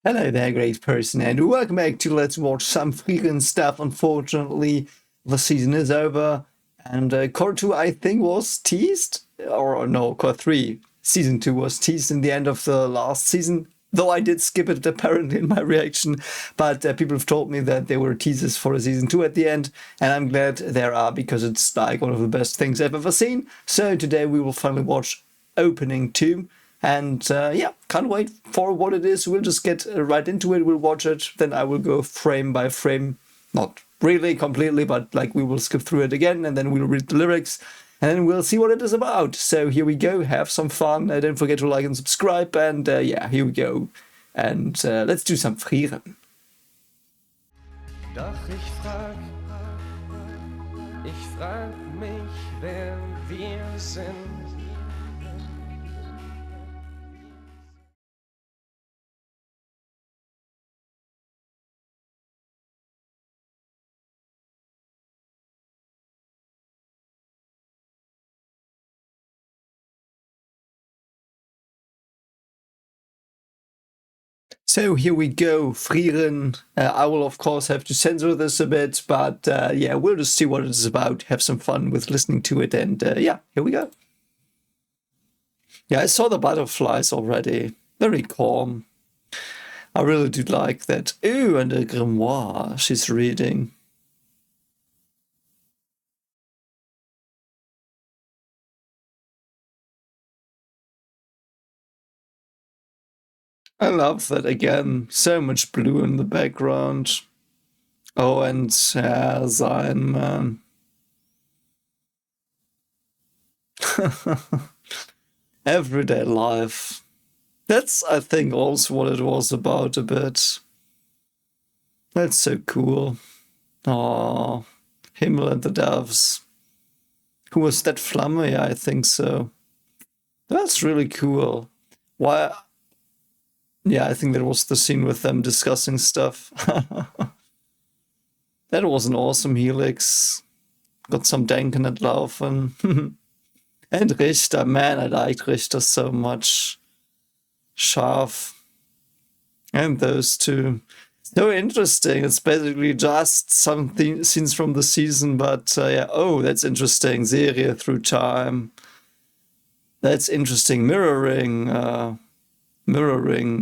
Hello there, great person, and welcome back to Let's Watch Some Frieren stuff. Unfortunately, the season is over, and Core 2, I think, was teased, or no, Core 3, Season 2 was teased in the end of the last season, though I did skip it apparently in my reaction, but people have told me that there were teasers for a Season 2 at the end, and I'm glad there are, because it's like one of the best things I've ever seen. So today we will finally watch Opening 2. And yeah, can't wait for what it is. We'll just get right into it. We'll watch it. Then I will go frame by frame. Not really completely, but like we will skip through it again and then we'll read the lyrics and then we'll see what it is about. So here we go. Have some fun. Don't forget to like and subscribe. And yeah, here we go. And let's do some Frieren. Doch ich frag mich, wer wir sind. So here we go, Frieren. I will of course have to censor this a bit, but yeah, we'll just see what it is about, have some fun with listening to it, and yeah, here we go. Yeah, I saw the butterflies already. Very calm. I really do like that. Ooh, and a grimoire she's reading. I love that again. So much blue in the background. Oh, and sein man. Everyday life. That's, I think, also what it was about a bit. That's so cool. Oh, Himmel and the Doves. Who was that? Flamme? Yeah, I think so. That's really cool. Why? Yeah, I think that was the scene with them discussing stuff. That was an awesome helix. Got some Denken and Laufen. And Richter, man, I liked Richter so much. Scharf. And those two. So interesting. It's basically just some scenes from the season, but yeah. Oh, that's interesting. Serie through time. That's interesting. Mirroring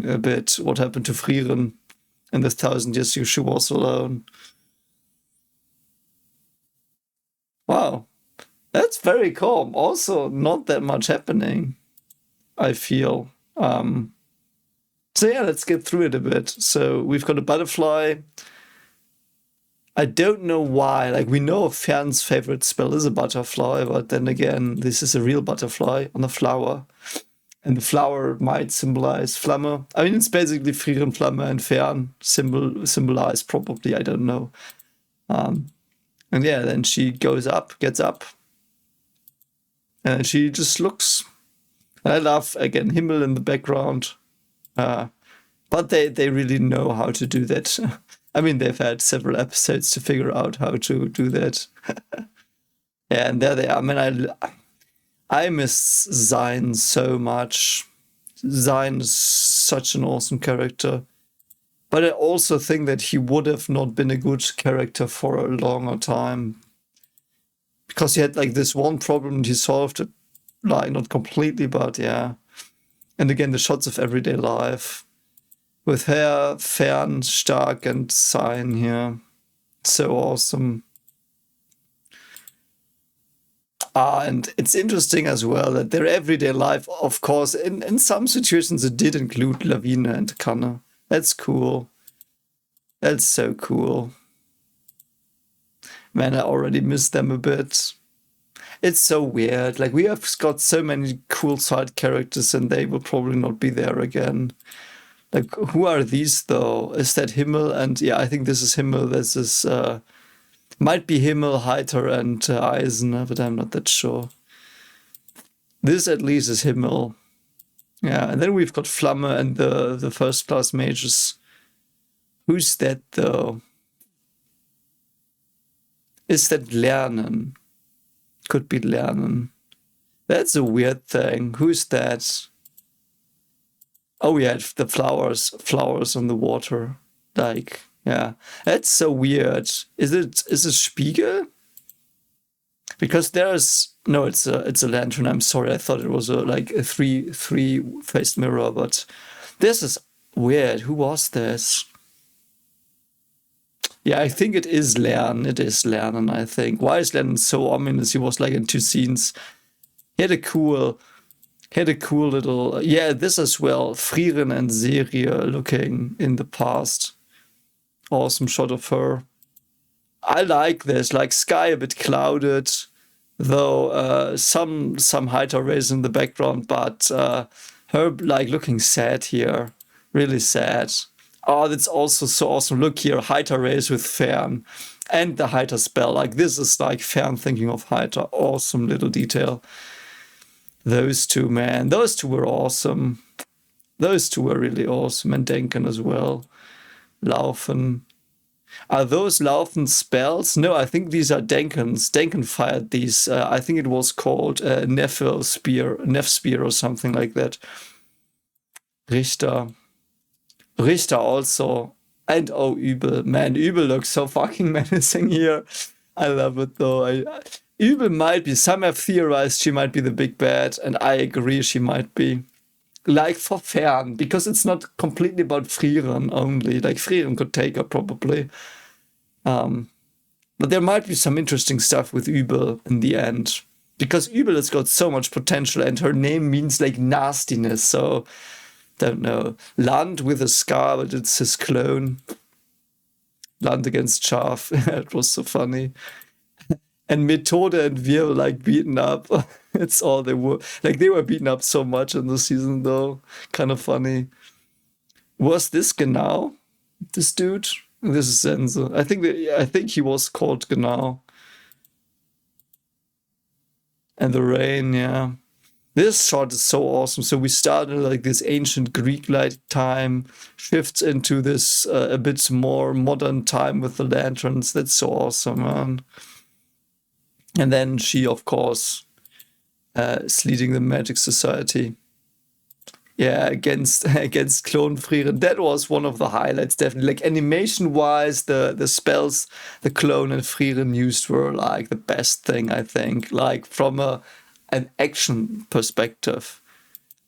a bit what happened to Frieren in the 1,000 years she was alone. Wow, that's very calm. Also, not that much happening, I feel. So yeah, let's get through it a bit. So we've got a butterfly. I don't know why. Like, we know Fern's favorite spell is a butterfly, but then again, this is a real butterfly on a flower. And the flower might symbolize Flamme. I mean, it's basically Frieren, Flamme, and Fern symbolize probably, I don't know. And yeah, then she goes up, gets up, and she just looks. And I love, again, Himmel in the background. But they really know how to do that. I mean, they've had several episodes to figure out how to do that. Yeah, and there they are. I mean, I miss Sein so much. Sein is such an awesome character. But I also think that he would have not been a good character for a longer time. Because he had like this one problem and he solved it, like not completely, but yeah. And again, the shots of everyday life. With her, Fern, Stark, and Sein here. So awesome. And it's interesting as well that their everyday life, of course, in some situations it did include Lawine and Kanne. That's cool. That's so cool. Man, I already miss them a bit. It's so weird. Like, we have got so many cool side characters and they will probably not be there again. Like, who are these though? Is that Himmel? And yeah, I think this is Himmel. This is, might be Himmel, Heiter, and Eisen, but I'm not that sure. This at least is Himmel. Yeah, and then we've got Flamme and the first class mages. Who's that though? Is that Lernen? Could be Lernen. That's a weird thing. Who's that? Oh yeah, the flowers on the water. Like, yeah, that's so weird. Is it Spiegel? Because there's no, it's a lantern. I'm sorry, I thought it was a three faced mirror, but this is weird. Who was this? Yeah, I think it is Lern. It is Lernen, I think. Why is Lernen so ominous? He was like in 2 scenes. He had a cool little, yeah, this as well. Frieren and Serie looking in the past. Awesome shot of her. I like this, like sky a bit clouded, though some highter rays in the background, but her like looking sad here, really sad. Oh, that's also so awesome. Look here, Heiter rays with Fern and the Heiter spell. Like this is like Fern thinking of Heiter. Awesome little detail. Those two, man, those two were awesome. Those two were really awesome. And Denken as well. Laufen. Are those Laufen spells? No, I think these are Denkens. Denken fired these. I think it was called Neff Spear or something like that. Richter also. And oh, Übel. Man, Übel looks so fucking menacing here. I love it though. Übel might be, some have theorized she might be the big bad, and I agree she might be. Like for Fern, because it's not completely about Frieren only. Like Frieren could take her probably. But there might be some interesting stuff with Übel in the end. Because Übel has got so much potential and her name means like nastiness, so don't know. Land with a scar, but it's his clone. Land against Schaf. It was so funny. And Methode and wir were like beaten up. It's all they were. Like they were beaten up so much in the season though. Kind of funny. Was this Genau? This dude? This is Sense. I think he was called Genau. And the rain, yeah. This shot is so awesome. So we started like this ancient Greek-like time, shifts into this a bit more modern time with the lanterns. That's so awesome, man. And then she, of course, is leading the Magic Society. Yeah, against Clone Frieren. That was one of the highlights, definitely. Like animation-wise, the spells the Clone and Frieren used were like the best thing, I think. Like from an action perspective.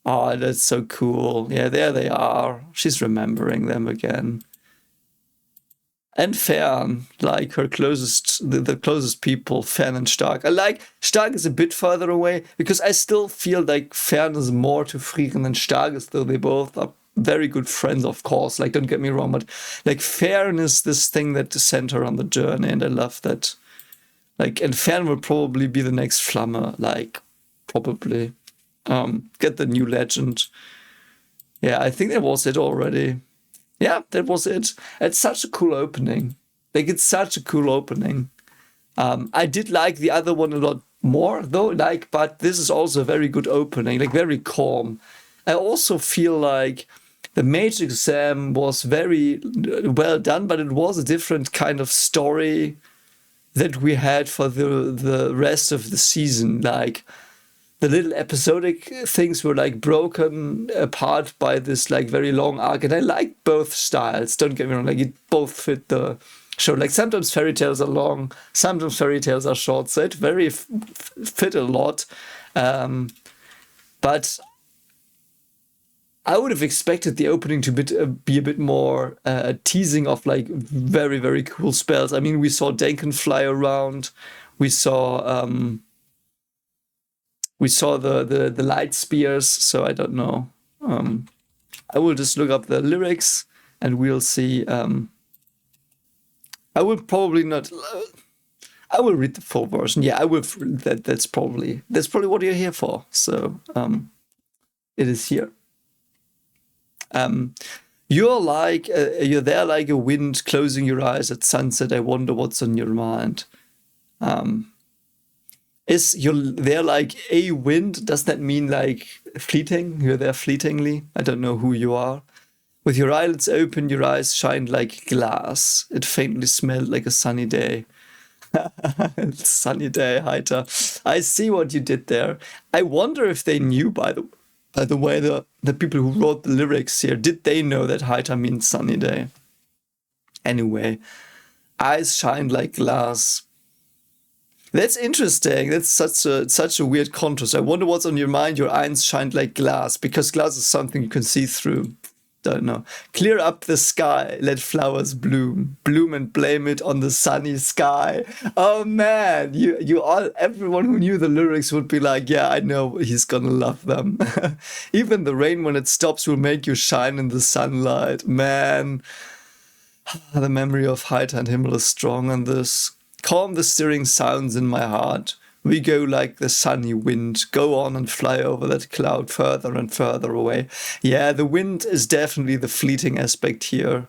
Oh, that's so cool. Yeah, there they are. She's remembering them again. And Fern, like her closest, the closest people, Fern and Stark. I like Stark is a bit further away because I still feel like Fern is more to Frieren than Stark is, though they both are very good friends, of course. Like, don't get me wrong, but like Fern is this thing that sent her on the journey, and I love that. Like, and Fern will probably be the next Flamme, like, probably. Get the new legend. Yeah, I think that was it already. Yeah, that was it. It's such a cool opening. Like, it's such a cool opening. I did like the other one a lot more, though, like, but this is also a very good opening, like, very calm. I also feel like the Mage exam was very well done, but it was a different kind of story that we had for the rest of the season. Like, the little episodic things were like broken apart by this like very long arc, and I like both styles. Don't get me wrong, like it both fit the show. Like sometimes fairy tales are long, sometimes fairy tales are short, so it very fit a lot. But I would have expected the opening to be a bit more teasing of like very, very cool spells. I mean, we saw Denken fly around, we saw the light spears, so I don't know. I will just look up the lyrics and we'll see. I will probably not. I will read the full version. Yeah, I will. That's probably what you're here for. So it is here. You're there like a wind, closing your eyes at sunset. I wonder what's on your mind. Is you're there like a wind? Does that mean like fleeting? You're there fleetingly? I don't know who you are. With your eyelids open, your eyes shined like glass. It faintly smelled like a sunny day. Sunny day, Heiter. I see what you did there. I wonder if they knew, by the way. By the way, the people who wrote the lyrics here, did they know that Haita means sunny day? Anyway, eyes shine like glass. That's interesting. That's such a weird contrast. I wonder what's on your mind. Your eyes shine like glass, because glass is something you can see through. Don't know. Clear up the sky, let flowers bloom. Bloom and blame it on the sunny sky. Oh man, you all, everyone who knew the lyrics would be like, yeah, I know he's gonna love them. Even the rain when it stops will make you shine in the sunlight. Man, the memory of Haita and Himmel is strong on this. Calm the stirring sounds in my heart. We go like the sunny wind. Go on and fly over that cloud further and further away. Yeah, the wind is definitely the fleeting aspect here.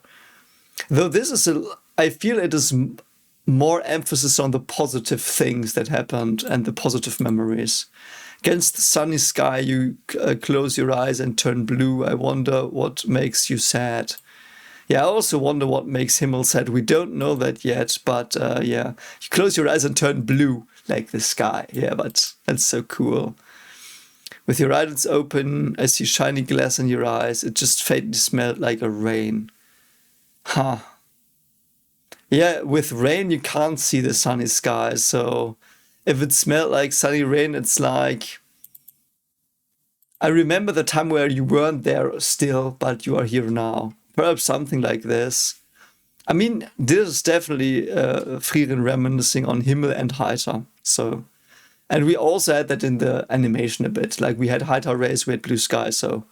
Though this is I feel it is more emphasis on the positive things that happened and the positive memories. Against the sunny sky, you close your eyes and turn blue. I wonder what makes you sad. Yeah, I also wonder what makes Himmel sad. We don't know that yet, but yeah. You close your eyes and turn blue, like the sky. Yeah, but that's so cool. With your eyelids open, I see shiny glass in your eyes. It just faintly smelled like a rain. Huh. Yeah, with rain you can't see the sunny sky, so if it smelled like sunny rain, it's like... I remember the time where you weren't there still, but you are here now. Perhaps something like this. I mean, this is definitely Frieren reminiscing on Himmel and Haita. So, and we also had that in the animation a bit. Like we had Haita rays, we had blue sky. So,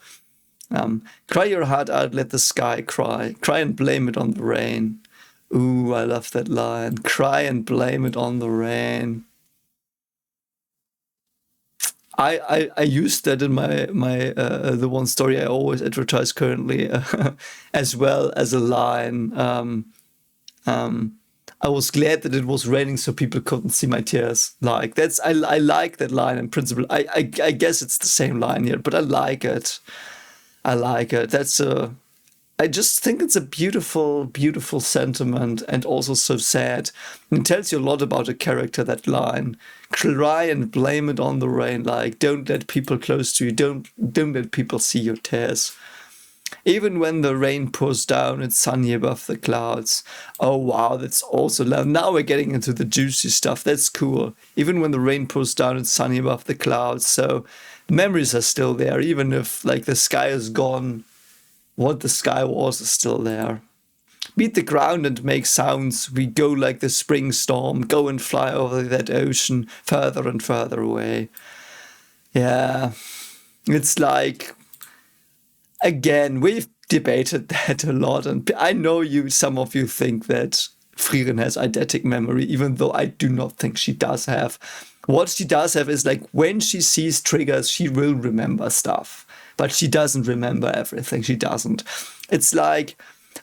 cry your heart out, let the sky cry. Cry and blame it on the rain. Ooh, I love that line. Cry and blame it on the rain. I used that in my the one story I always advertise currently, as well as a line. I was glad that it was raining so people couldn't see my tears. Like that's I like that line in principle. I guess it's the same line here, but I like it. I like it. I just think it's a beautiful, beautiful sentiment, and also so sad. It tells you a lot about a character, that line. Cry and blame it on the rain. Like, don't let people close to you. Don't let people see your tears. Even when the rain pours down, it's sunny above the clouds. Oh wow, that's also loud. Now we're getting into the juicy stuff. That's cool. Even when the rain pours down, it's sunny above the clouds. So the memories are still there, even if like the sky is gone. What the sky was is still there. Beat the ground and make sounds. We go like the spring storm. Go and fly over that ocean further and further away. Yeah, it's like, again, we've debated that a lot. And I know some of you think that Frieren has eidetic memory, even though I do not think she does have. What she does have is like when she sees triggers, she will remember stuff. But she doesn't remember everything. She doesn't. It's like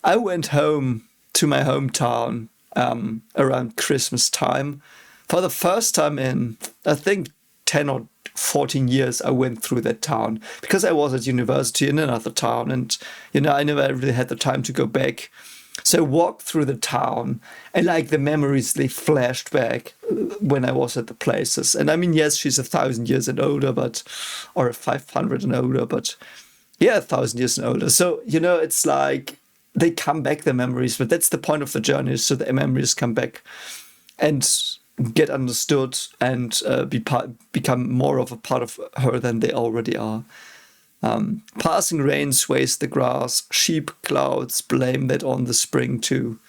I went home to my hometown around Christmas time. For the first time in, I think, 10 or 14 years, I went through that town. Because I was at university in another town. And, you know, I never really had the time to go back. So I walked through the town, and like the memories, they flashed back when I was at the places. And I mean, yes, she's 1,000 years and older, or 500 and older, but yeah, 1,000 years and older. So, you know, it's like they come back, the memories, but that's the point of the journey, so the memories come back and get understood and become more of a part of her than they already are. Passing rain sways the grass, sheep clouds, blame that on the spring too.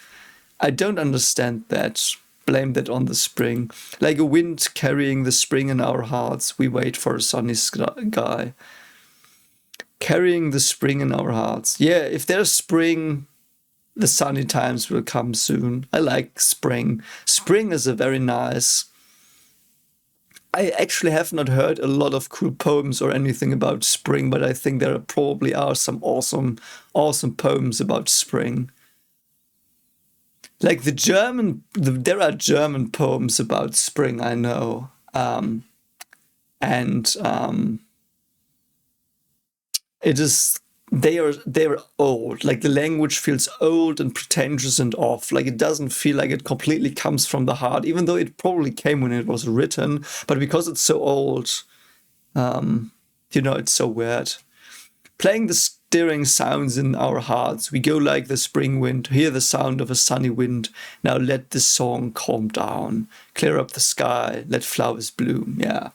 I don't understand that. Blame that on the spring. Like a wind carrying the spring in our hearts, we wait for a sunny sky. Carrying the spring in our hearts. Yeah, if there's spring, the sunny times will come soon. I like spring. Spring is a very nice... I actually have not heard a lot of cool poems or anything about spring, but I think there probably are some awesome poems about spring. Like there are German poems about spring, I know. They're old. Like the language feels old and pretentious and off. Like it doesn't feel like it completely comes from the heart, even though it probably came when it was written. But because it's so old, You know, it's so weird. Playing the stirring sounds in our hearts, we go like the spring wind, hear the sound of a sunny wind. Now let this song calm down. Clear up the sky, let flowers bloom. Yeah.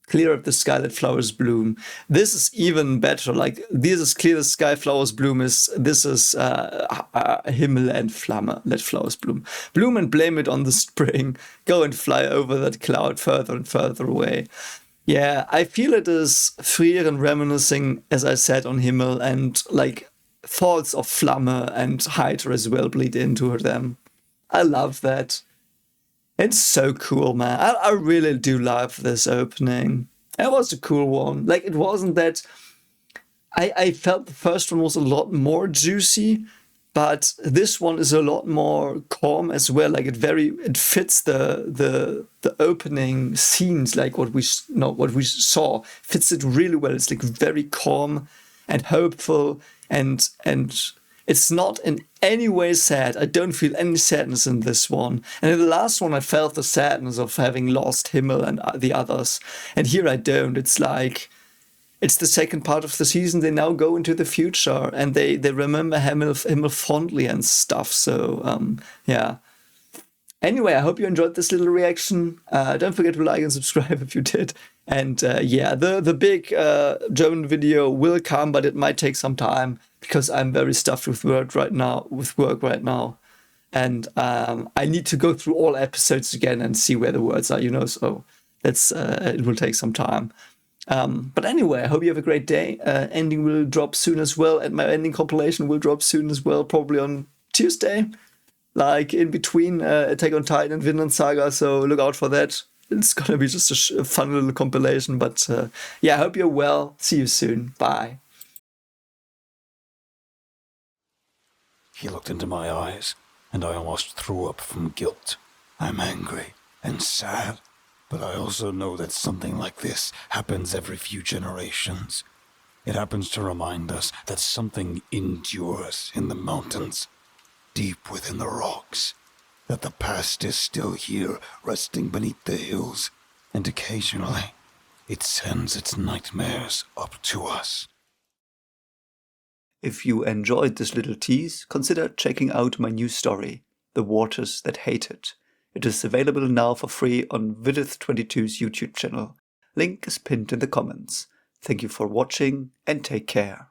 Clear up the sky, let flowers bloom. This is even better. Like, this is clear the sky, flowers bloom. This is Himmel and Flamme, let flowers bloom. Bloom and blame it on the spring. Go and fly over that cloud further and further away. Yeah, I feel it is Frieren reminiscing, as I said, on Himmel, and like thoughts of Flamme and Hydra as well bleed into them. I love that. It's so cool, man. I really do love this opening. It was a cool one. Like, it wasn't that... I felt the first one was a lot more juicy, but this one is a lot more calm as well. Like, it fits the opening scenes, like what we saw. Fits it really well. It's like very calm and hopeful, and it's not in any way sad. I don't feel any sadness in this one. And in the last one, I felt the sadness of having lost Himmel and the others. And here I don't. It's like, it's the second part of the season. They now go into the future, and they remember Himmel fondly and stuff. So, yeah. Anyway, I hope you enjoyed this little reaction. Don't forget to like and subscribe if you did. And yeah, the big German video will come, but it might take some time because I'm very stuffed with work right now. And I need to go through all episodes again and see where the words are, you know. So that's it will take some time. But anyway, I hope you have a great day. Ending will drop soon as well, and my ending compilation will drop soon as well, probably on Tuesday. Like in between Attack on Titan and Vinland Saga, so look out for that. It's gonna be just a fun little compilation, but yeah, I hope you're well. See you soon. Bye. He looked into my eyes, and I almost threw up from guilt. I'm angry and sad, but I also know that something like this happens every few generations. It happens to remind us that something endures in the mountains, deep within the rocks, that the past is still here, resting beneath the hills, and occasionally it sends its nightmares up to us. If you enjoyed this little tease, consider checking out my new story, The Waters That Hated. It is available now for free on VIZ22's YouTube channel. Link is pinned in the comments. Thank you for watching and take care.